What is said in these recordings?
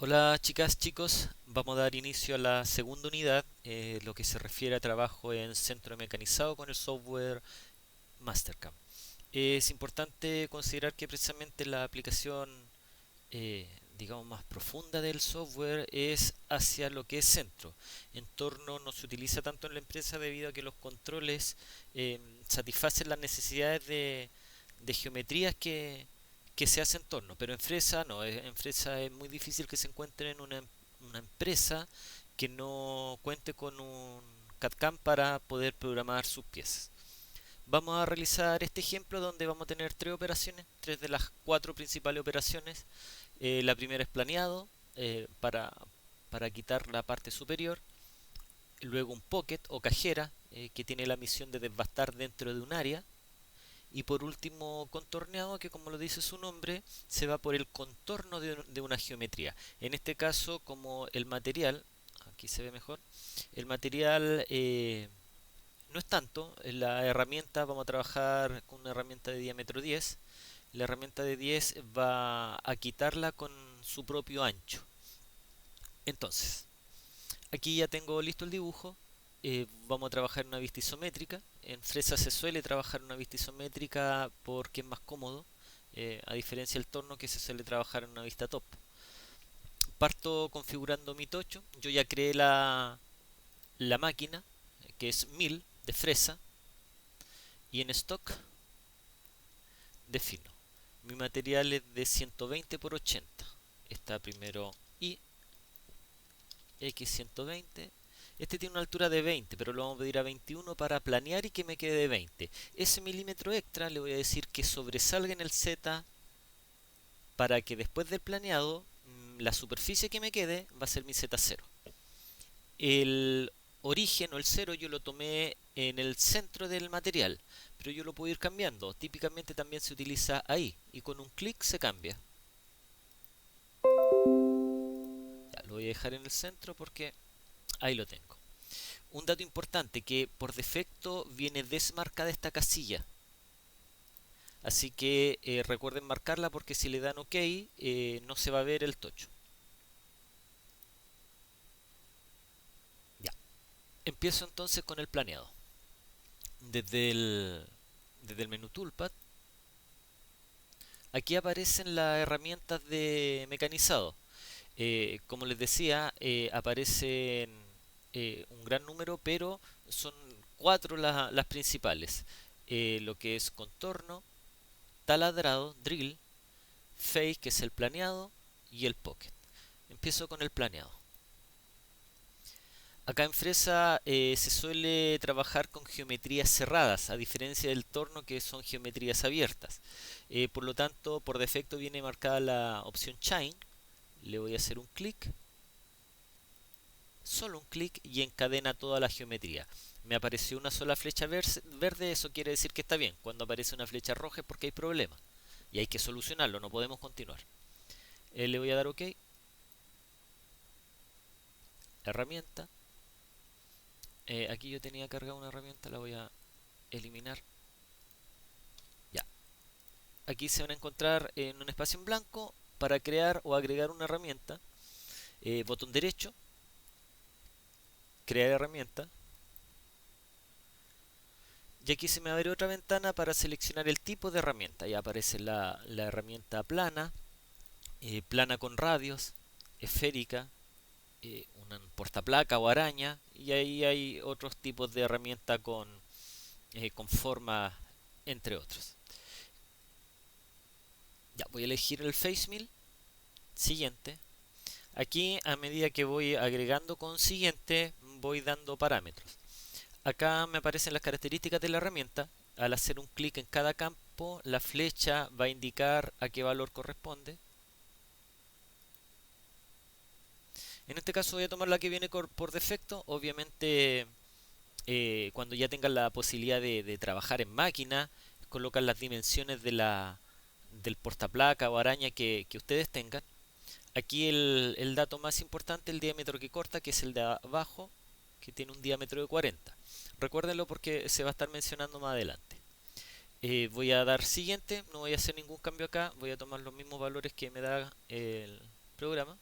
Hola chicas, chicos, vamos a dar inicio a la segunda unidad, lo que se refiere a trabajo en centro mecanizado con el software Mastercam. Es importante considerar que precisamente la aplicación, digamos, más profunda del software es hacia lo que es centro. Entorno no se utiliza tanto en la empresa debido a que los controles satisfacen las necesidades de geometrías que se hace en torno, pero en Fresa no, en Fresa es muy difícil que se encuentre en una empresa que no cuente con un CAD/CAM para poder programar sus piezas. Vamos a realizar este ejemplo donde vamos a tener tres operaciones, tres de las cuatro principales operaciones. La primera es planeado para quitar la parte superior, luego un pocket o cajera que tiene la misión de devastar dentro de un área, y por último, contorneado, que como lo dice su nombre, se va por el contorno de una geometría. En este caso, como el material, aquí se ve mejor, el material no es tanto, en la herramienta vamos a trabajar con una herramienta de diámetro 10. La herramienta de 10 va a quitarla con su propio ancho. Entonces, aquí ya tengo listo el dibujo. Vamos a trabajar en una vista isométrica. En Fresa se suele trabajar en una vista isométrica porque es más cómodo, a diferencia del torno que se suele trabajar en una vista top. Parto configurando mi tocho. Yo ya creé la máquina, que es 1000 de Fresa, y en stock defino. Mi material es de 120 por 80. Está primero y X120. Este tiene una altura de 20, pero lo vamos a pedir a 21 para planear y que me quede de 20. Ese milímetro extra le voy a decir que sobresalga en el Z para que después del planeado la superficie que me quede va a ser mi Z0. El origen o el cero yo lo tomé en el centro del material, pero yo lo puedo ir cambiando. Típicamente también se utiliza ahí y con un clic se cambia. Ya, lo voy a dejar en el centro porque ahí lo tengo. Un dato importante que por defecto viene desmarcada esta casilla. Así que recuerden marcarla porque si le dan OK no se va a ver el tocho. Ya. Empiezo entonces con el planeado. Desde el, desde el menú Toolpad, aquí aparecen las herramientas de mecanizado. Como les decía, aparecen un gran número, pero son cuatro las principales. Lo que es contorno, taladrado, drill, face, que es el planeado, y el pocket. Empiezo con el planeado. Acá en Fresa se suele trabajar con geometrías cerradas, a diferencia del torno que son geometrías abiertas. Por lo tanto, por defecto viene marcada la opción Chain. Le voy a hacer un clic, solo un clic y encadena toda la geometría. Me apareció una sola flecha verde, eso quiere decir que está bien. Cuando aparece una flecha roja es porque hay problema y hay que solucionarlo, no podemos continuar. Le voy a dar OK, herramienta. Aquí yo tenía cargada una herramienta, la voy a eliminar. Ya. Aquí se van a encontrar en un espacio en blanco para crear o agregar una herramienta. Botón derecho, crear herramienta. Y aquí se me abre otra ventana para seleccionar el tipo de herramienta. Ya aparece la herramienta plana, plana con radios, esférica, una portaplaca o araña. Y ahí hay otros tipos de herramienta con forma, entre otros. Ya, voy a elegir el Face Mill. Siguiente. Aquí, a medida que voy agregando con siguiente, voy dando parámetros. Acá me aparecen las características de la herramienta. Al hacer un clic en cada campo, la flecha va a indicar a qué valor corresponde. En este caso voy a tomar la que viene por defecto. Obviamente, cuando ya tengan la posibilidad de trabajar en máquina, colocan las dimensiones del portaplaca o araña que ustedes tengan. Aquí el dato más importante, el diámetro que corta, que es el de abajo, que tiene un diámetro de 40. Recuérdenlo porque se va a estar mencionando más adelante. Voy a dar siguiente, no voy a hacer ningún cambio acá, voy a tomar los mismos valores que me da el programa.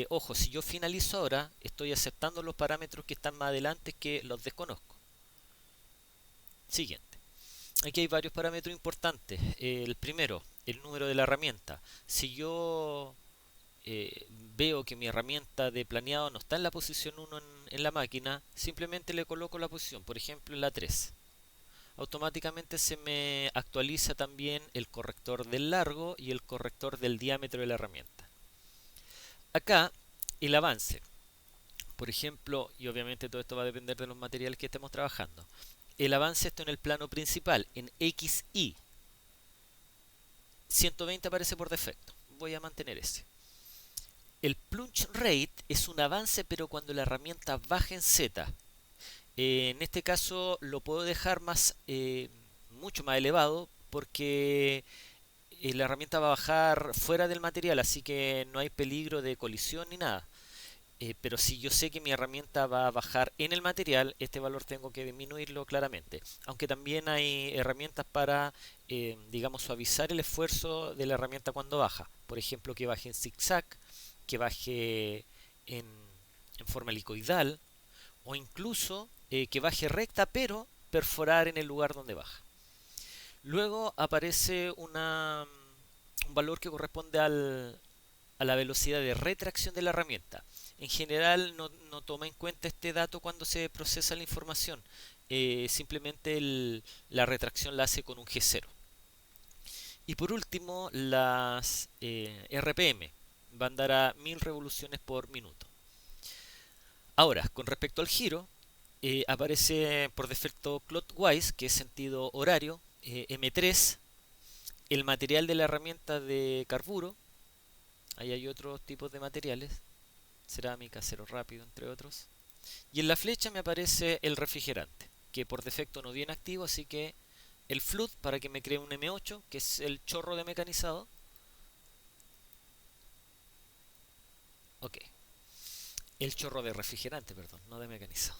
Ojo, si yo finalizo ahora, estoy aceptando los parámetros que están más adelante que los desconozco. Siguiente. Aquí hay varios parámetros importantes. El primero, el número de la herramienta. Si yo veo que mi herramienta de planeado no está en la posición 1 en la máquina, simplemente le coloco la posición, por ejemplo en la 3. Automáticamente se me actualiza también el corrector del largo y el corrector del diámetro de la herramienta. Acá el avance, por ejemplo, y obviamente todo esto va a depender de los materiales que estemos trabajando. El avance está en el plano principal, en XY. 120 aparece por defecto. Voy a mantener ese. El plunge rate es un avance pero cuando la herramienta baja en Z. En este caso lo puedo dejar mucho más elevado porque la herramienta va a bajar fuera del material, así que no hay peligro de colisión ni nada. Pero si yo sé que mi herramienta va a bajar en el material, este valor tengo que disminuirlo claramente. Aunque también hay herramientas para, digamos, suavizar el esfuerzo de la herramienta cuando baja. Por ejemplo, que baje en zigzag, que baje en, en forma helicoidal o incluso que baje recta pero perforar en el lugar donde baja. Luego aparece un valor que corresponde a la velocidad de retracción de la herramienta. En general no toma en cuenta este dato cuando se procesa la información. Simplemente la retracción la hace con un G0. Y por último, las RPM van a dar a 1000 revoluciones por minuto. Ahora, con respecto al giro, aparece por defecto clockwise, que es sentido horario, M3, el material de la herramienta de carburo, ahí hay otros tipos de materiales, cerámica, acero rápido, entre otros. Y en la flecha me aparece el refrigerante, que por defecto no viene activo, así que el flood para que me cree un M8, que es el chorro de mecanizado. Ok, el chorro de refrigerante, perdón, no de mecanizado.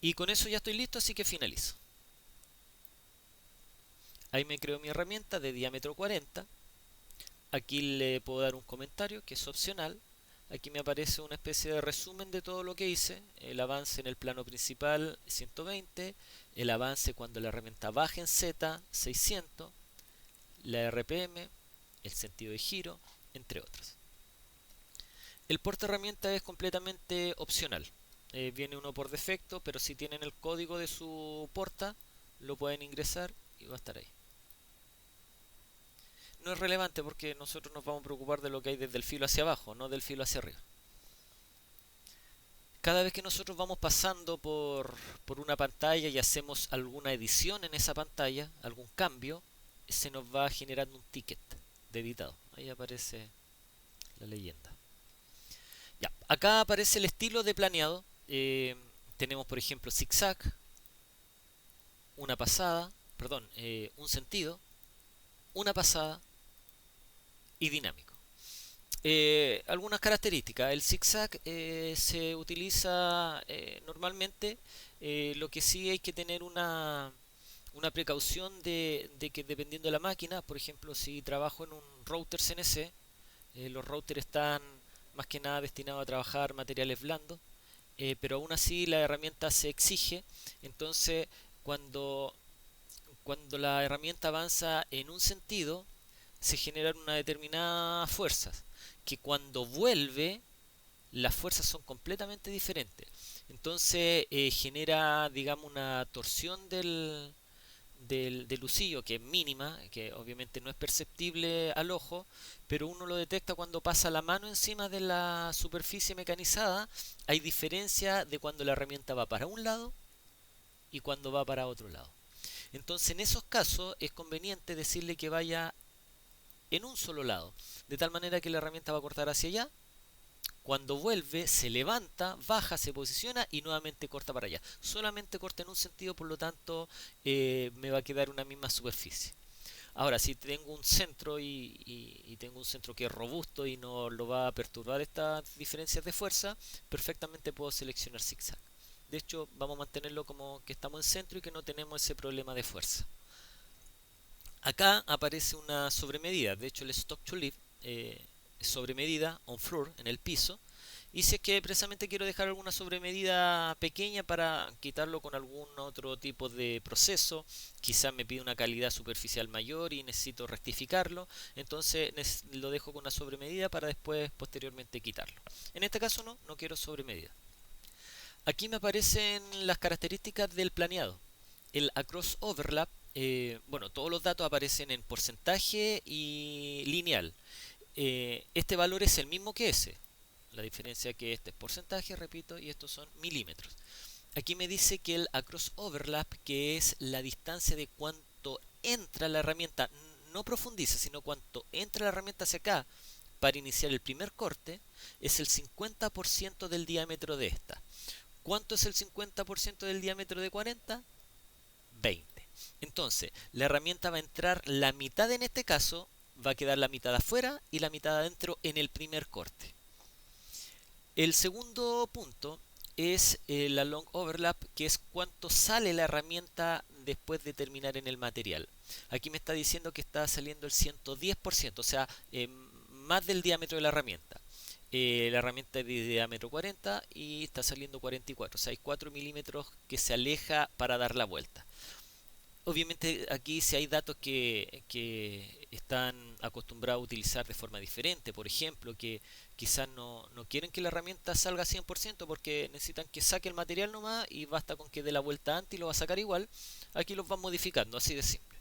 Y con eso ya estoy listo, así que finalizo. Ahí me creo mi herramienta de diámetro 40. Aquí le puedo dar un comentario que es opcional. Aquí me aparece una especie de resumen de todo lo que hice. El avance en el plano principal 120, el avance cuando la herramienta baja en Z 600, la RPM, el sentido de giro, entre otros. El porta herramienta es completamente opcional. Viene uno por defecto, pero si tienen el código de su porta, lo pueden ingresar y va a estar ahí. No es relevante porque nosotros nos vamos a preocupar de lo que hay desde el filo hacia abajo, no del filo hacia arriba. Cada vez que nosotros vamos pasando por una pantalla y hacemos alguna edición en esa pantalla, algún cambio, se nos va generando un ticket de editado. Ahí aparece la leyenda. Ya, acá aparece el estilo de planeado. Tenemos, por ejemplo, zigzag, una pasada, perdón, un sentido, una pasada y dinámico. Algunas características. El zigzag se utiliza normalmente. Lo que sí hay que tener una precaución de que dependiendo de la máquina, por ejemplo, si trabajo en un router CNC, los routers están más que nada destinados a trabajar materiales blandos, pero aún así la herramienta se exige. Entonces, cuando, cuando la herramienta avanza en un sentido, se generan una determinada fuerzas, que cuando vuelve las fuerzas son completamente diferentes. Entonces genera, digamos, una torsión del lucillo que es mínima, que obviamente no es perceptible al ojo, pero uno lo detecta cuando pasa la mano encima de la superficie mecanizada. Hay diferencia de cuando la herramienta va para un lado y cuando va para otro lado. Entonces en esos casos es conveniente decirle que vaya en un solo lado, de tal manera que la herramienta va a cortar hacia allá. Cuando vuelve, se levanta, baja, se posiciona y nuevamente corta para allá. Solamente corta en un sentido, por lo tanto, me va a quedar una misma superficie. Ahora, si tengo un centro y tengo un centro que es robusto y no lo va a perturbar estas diferencias de fuerza, perfectamente puedo seleccionar zigzag. De hecho, vamos a mantenerlo como que estamos en centro y que no tenemos ese problema de fuerza. Acá aparece una sobremedida. De hecho, el stock to live sobre medida, on floor, en el piso, y si es que precisamente quiero dejar alguna sobremedida pequeña para quitarlo con algún otro tipo de proceso, quizás me pide una calidad superficial mayor y necesito rectificarlo, entonces lo dejo con una sobremedida para después posteriormente quitarlo. En este caso no quiero sobremedida. Aquí me aparecen las características del planeado. El across overlap, bueno, todos los datos aparecen en porcentaje y lineal. Este valor es el mismo que ese. La diferencia es que este es porcentaje, repito, y estos son milímetros. Aquí me dice que el across overlap, que es la distancia de cuánto entra la herramienta, no profundiza, sino cuánto entra la herramienta hacia acá para iniciar el primer corte, es el 50% del diámetro de esta. ¿Cuánto es el 50% del diámetro de 40? 20. Entonces, la herramienta va a entrar la mitad en este caso, va a quedar la mitad afuera y la mitad adentro en el primer corte. El segundo punto es la long overlap, que es cuánto sale la herramienta después de terminar en el material. Aquí me está diciendo que está saliendo el 110%, o sea, más del diámetro de la herramienta. La herramienta es de diámetro 40 y está saliendo 44, o sea, hay 4 milímetros que se aleja para dar la vuelta. Obviamente aquí si hay datos que están acostumbrados a utilizar de forma diferente, por ejemplo, que quizás no quieren que la herramienta salga 100% porque necesitan que saque el material nomás y basta con que dé la vuelta antes y lo va a sacar igual, aquí los van modificando, así de simple.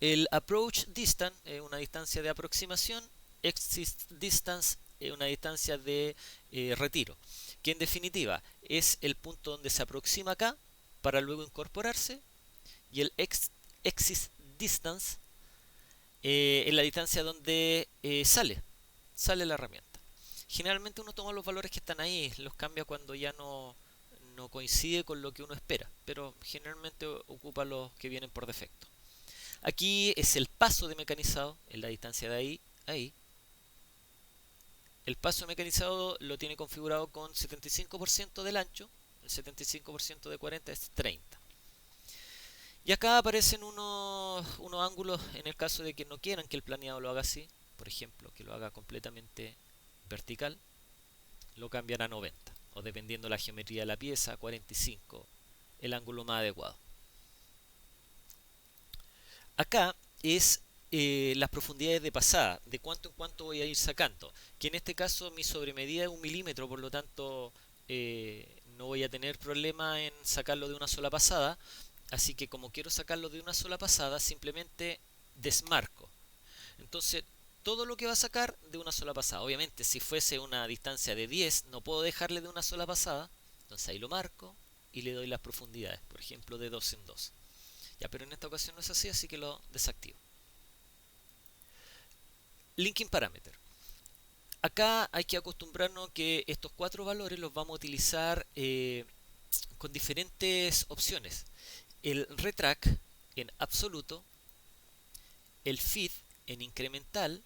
El approach distance es una distancia de aproximación, exit distance es una distancia de retiro, que en definitiva es el punto donde se aproxima acá para luego incorporarse, y el exit distance es la distancia donde sale la herramienta. Generalmente uno toma los valores que están ahí, los cambia cuando ya no coincide con lo que uno espera, pero generalmente ocupa los que vienen por defecto. Aquí es el paso de mecanizado, en la distancia de ahí a ahí. El paso mecanizado lo tiene configurado con 75% del ancho, el 75% de 40 es 30. Y acá aparecen unos ángulos en el caso de que no quieran que el planeado lo haga así. Por ejemplo, que lo haga completamente vertical, lo cambian a 90. O dependiendo de la geometría de la pieza, 45, el ángulo más adecuado. Acá es las profundidades de pasada, de cuánto en cuánto voy a ir sacando. Que en este caso mi sobremedida es 1 milímetro, por lo tanto no voy a tener problema en sacarlo de una sola pasada. Así que como quiero sacarlo de una sola pasada, simplemente desmarco. Entonces, todo lo que va a sacar de una sola pasada. Obviamente, si fuese una distancia de 10, no puedo dejarle de una sola pasada. Entonces ahí lo marco y le doy las profundidades. Por ejemplo, de 2 en 2. Ya, pero en esta ocasión no es así, así que lo desactivo. Linking parameter. Acá hay que acostumbrarnos que estos cuatro valores los vamos a utilizar con diferentes opciones. El retract en absoluto, el feed en incremental,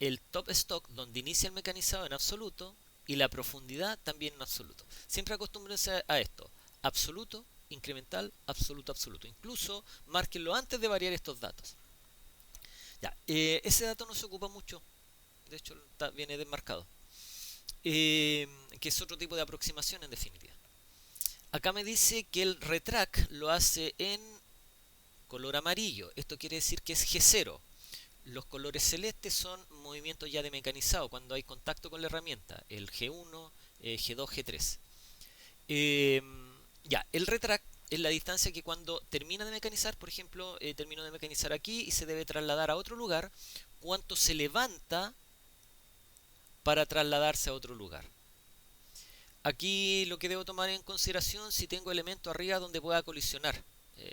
el top stock donde inicia el mecanizado en absoluto y la profundidad también en absoluto. Siempre acostúmbrense a esto: absoluto, incremental, absoluto, absoluto. Incluso márquenlo antes de variar estos datos. Ya, ese dato no se ocupa mucho, de hecho viene desmarcado, que es otro tipo de aproximación en definitiva. Acá me dice que el retract lo hace en color amarillo, esto quiere decir que es G0. Los colores celestes son movimientos ya de mecanizado, cuando hay contacto con la herramienta, el G1, G2, G3. Ya, el retract es la distancia que cuando termina de mecanizar, por ejemplo, terminó de mecanizar aquí y se debe trasladar a otro lugar, cuánto se levanta para trasladarse a otro lugar. Aquí lo que debo tomar en consideración, si tengo elemento arriba donde pueda colisionar.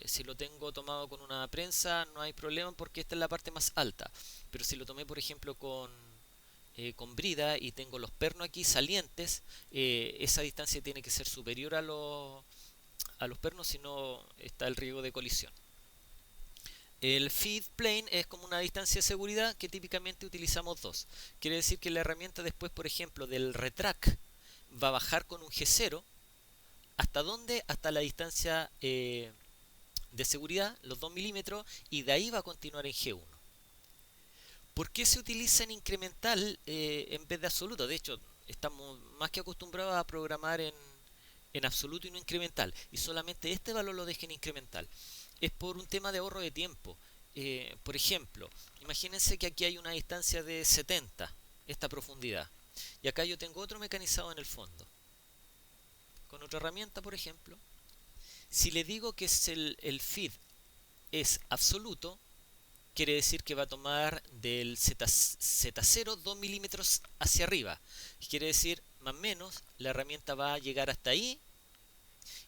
Si lo tengo tomado con una prensa no hay problema porque esta es la parte más alta. Pero si lo tomé por ejemplo con brida y tengo los pernos aquí salientes, esa distancia tiene que ser superior a los pernos, si no está el riesgo de colisión. El feed plane es como una distancia de seguridad que típicamente utilizamos dos. Quiere decir que la herramienta después, por ejemplo, del retract va a bajar con un G0. ¿Hasta dónde? Hasta la distancia de seguridad, los 2 milímetros, y de ahí va a continuar en G1. ¿Por qué se utiliza en incremental en vez de absoluto? De hecho, estamos más que acostumbrados a programar en absoluto y no incremental. Y solamente este valor lo dejen incremental. Es por un tema de ahorro de tiempo. Por ejemplo, imagínense que aquí hay una distancia de 70, esta profundidad. Y acá yo tengo otro mecanizado en el fondo. Con otra herramienta, por ejemplo. Si le digo que es el feed es absoluto, quiere decir que va a tomar del Z0 2 milímetros hacia arriba. Quiere decir, más o menos, la herramienta va a llegar hasta ahí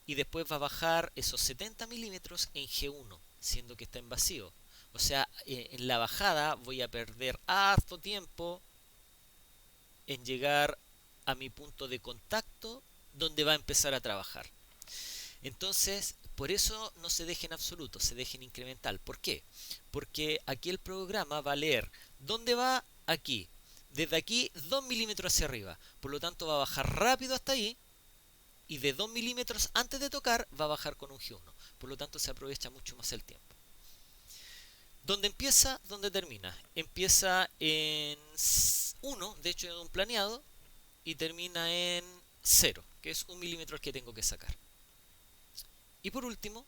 y después va a bajar esos 70 milímetros en G1, siendo que está en vacío. O sea, en la bajada voy a perder harto tiempo en llegar a mi punto de contacto donde va a empezar a trabajar. Entonces, por eso no se deje en absoluto, se deje en incremental. ¿Por qué? Porque aquí el programa va a leer dónde va aquí. Desde aquí 2 milímetros hacia arriba. Por lo tanto va a bajar rápido hasta ahí. Y de 2 milímetros antes de tocar va a bajar con un G1. Por lo tanto se aprovecha mucho más el tiempo. ¿Dónde empieza? ¿Dónde termina? Empieza en 1, de hecho en un planeado. Y termina en 0, que es 1 milímetro el que tengo que sacar. Y por último,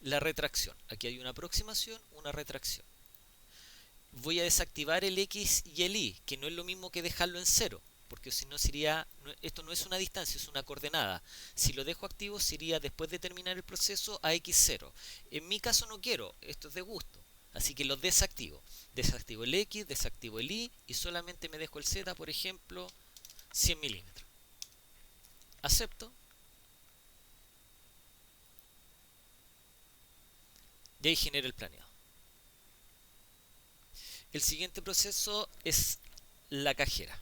la retracción. Aquí hay una aproximación, una retracción. Voy a desactivar el X y el Y, que no es lo mismo que dejarlo en cero, porque si no sería, esto no es una distancia, es una coordenada. Si lo dejo activo sería después de terminar el proceso a X0. En mi caso no quiero, esto es de gusto, así que lo desactivo. Desactivo el X, desactivo el Y y solamente me dejo el Z, por ejemplo, 100 milímetros. Acepto y ahí genero el planeado. El siguiente proceso es la cajera.